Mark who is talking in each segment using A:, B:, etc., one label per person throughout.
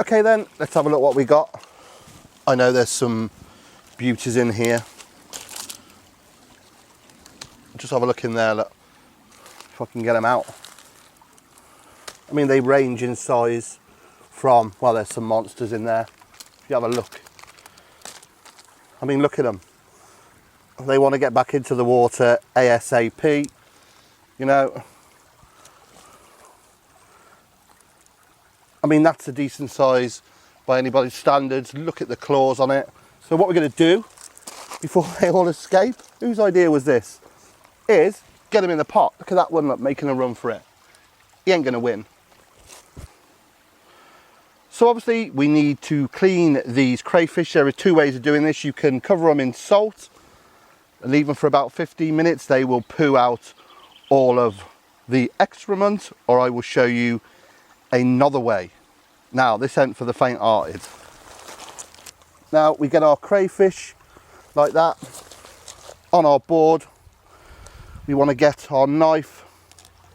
A: Okay then, let's have a look what we got. I know there's some beauties in here. Just have a look in there, look, if I can get them out. I mean, they range in size from, well, there's some monsters in there. If you have a look. I mean, look at them. They want to get back into the water ASAP, you know. I mean, that's a decent size by anybody's standards. Look at the claws on it. So what we're going to do before they all escape, whose idea was this, is get them in the pot. Look at that one, look, making a run for it. He ain't going to win. So obviously we need to clean these crayfish. There are two ways of doing this. You can cover them in salt and leave them for about 15 minutes. They will poo out all of the excrement, or I will show you another way. Now, this ain't for the faint-hearted. Now, we get our crayfish like that on our board. We want to get our knife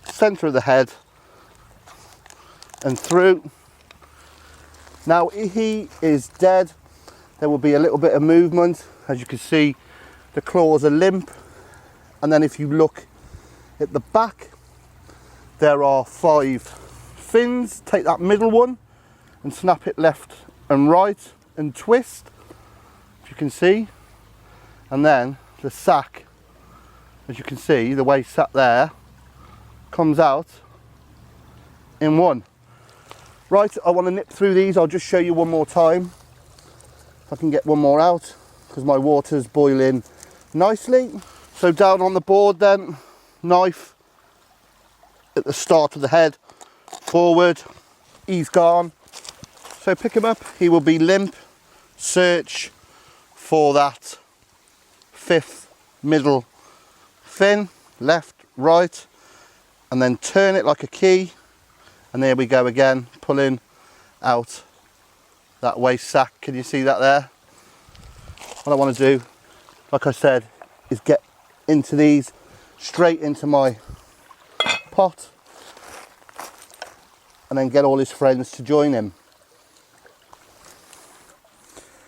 A: centre of the head and through. Now, he is dead. There will be a little bit of movement. As you can see, the claws are limp. And then if you look at the back, there are 5 fins. Take that middle one and snap it left and right and twist, if you can see. And then the sack, as you can see, the way sat there, comes out in one. Right, I want to nip through these. I'll just show you one more time. If I can get one more out, because my water's boiling nicely. So down on the board then, knife at the start of the head, forward, he's gone. So pick him up, he will be limp. Search for that 5th middle fin, left, right, and then turn it like a key. And there we go again, pulling out that waste sack. Can you see that there? What I want to do, like I said, is get into these, straight into my pot, and then get all his friends to join him.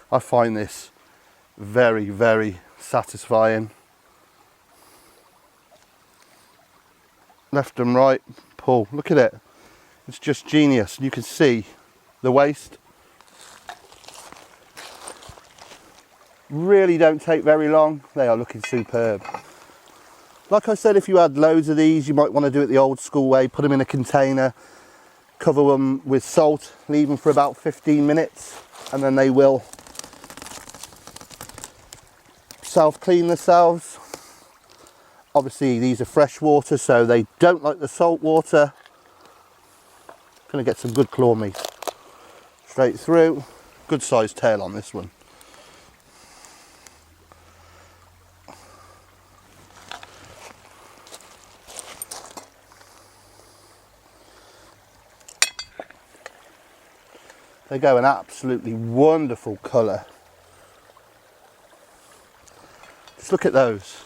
A: I find this very, very satisfying. Left and right, pull, look at it. It's just genius. You can see the waste. Really don't take very long. They are looking superb. Like I said, if you had loads of these, you might want to do it the old school way. Put them in a container, cover them with salt, leave them for about 15 minutes, and then they will self-clean themselves. Obviously, these are freshwater, so they don't like the salt water. Gonna get some good claw meat. Straight through. Good sized tail on this one. They go an absolutely wonderful colour. Just look at those.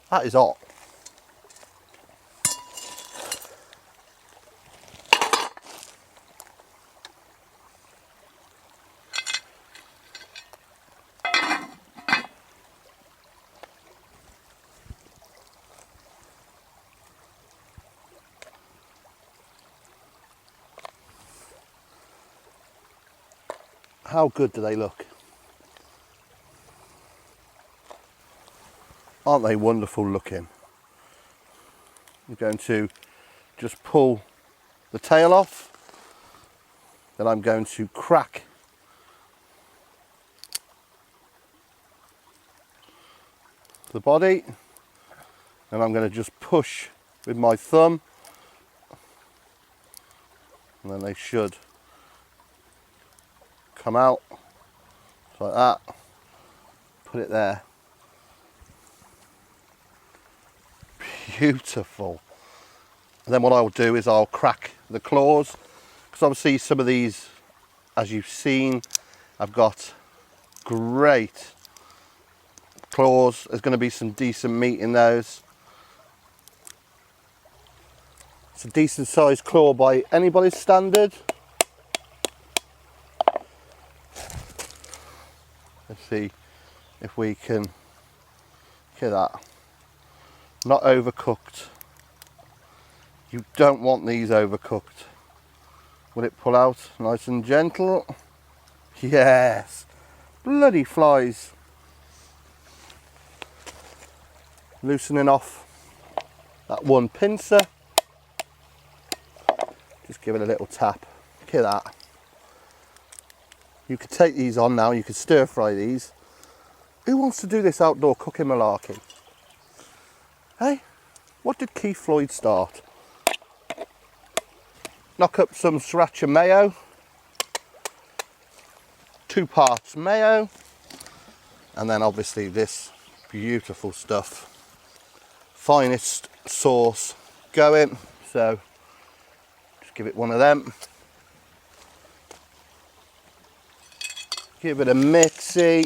A: That is hot. How good do they look? Aren't they wonderful looking? I'm going to just pull the tail off. Then I'm going to crack the body. And I'm going to just push with my thumb and then they should come out like that. Put it there. Beautiful. And then what I'll do is I'll crack the claws, because obviously some of these, as you've seen, I've got great claws. There's going to be some decent meat in those. It's a decent sized claw by anybody's standard. Let's see if we can get that. Not overcooked. You don't want these overcooked. Will it pull out nice and gentle? Yes. Bloody flies. Loosening off that one pincer. Just give it a little tap. Look at that. You could take these on now, you could stir fry these. Who wants to do this outdoor cooking malarkey? Hey, what did Keith Floyd start? Knock up some sriracha mayo. 2 parts mayo. And then obviously this beautiful stuff. Finest sauce going. So just give it one of them. Give it a mixy.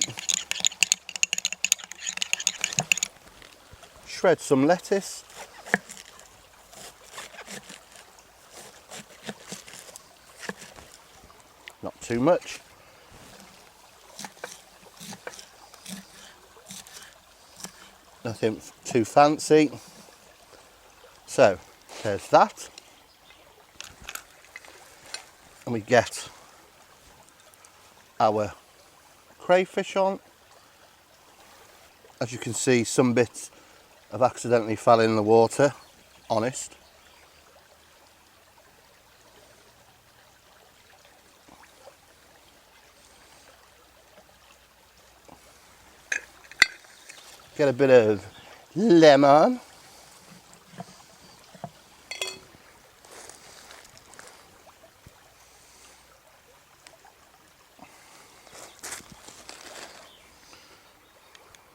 A: Shred some lettuce. Not too much. Nothing too fancy. So there's that. And we get our crayfish on. As you can see, some bits have accidentally fell in the water, honest. Get a bit of lemon.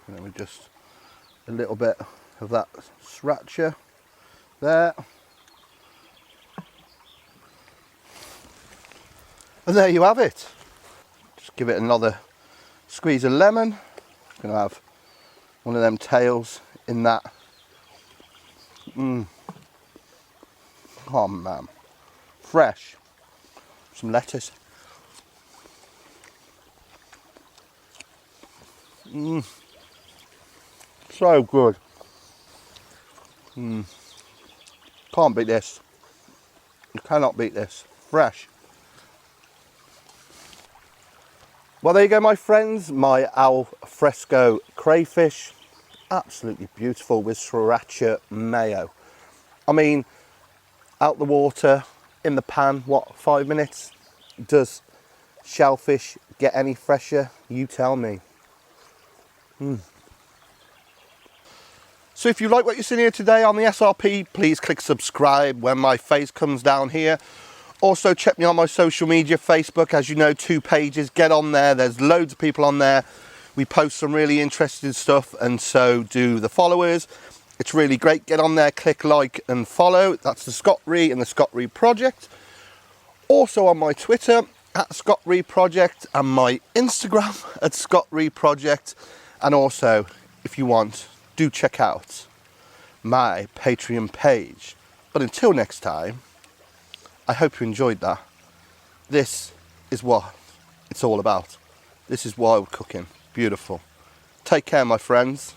A: And then we just a little bit of that sriracha there. And there you have it. Just give it another squeeze of lemon. I'm gonna have one of them tails in that. Oh man, fresh. Some lettuce. So good. Can't beat this. You cannot beat this. Fresh. Well, there you go, my friends. My Al Fresco crayfish. Absolutely beautiful with sriracha mayo. I mean, out the water, in the pan, what, 5 minutes? Does shellfish get any fresher? You tell me. So if you like what you've seen here today on the SRP, please click subscribe when my face comes down here. Also check me on my social media, Facebook, as you know, 2 pages. Get on there, there's loads of people on there. We post some really interesting stuff, and so do the followers. It's really great. Get on there, click like and follow. That's the Scott Ree and the Scott Ree Project. Also on my Twitter, at Scott Ree Project, and my Instagram at Scott Ree Project. And also, if you want, do check out my Patreon page. But until next time, I hope you enjoyed that. This is what it's all about. This is wild cooking. Beautiful. Take care, my friends.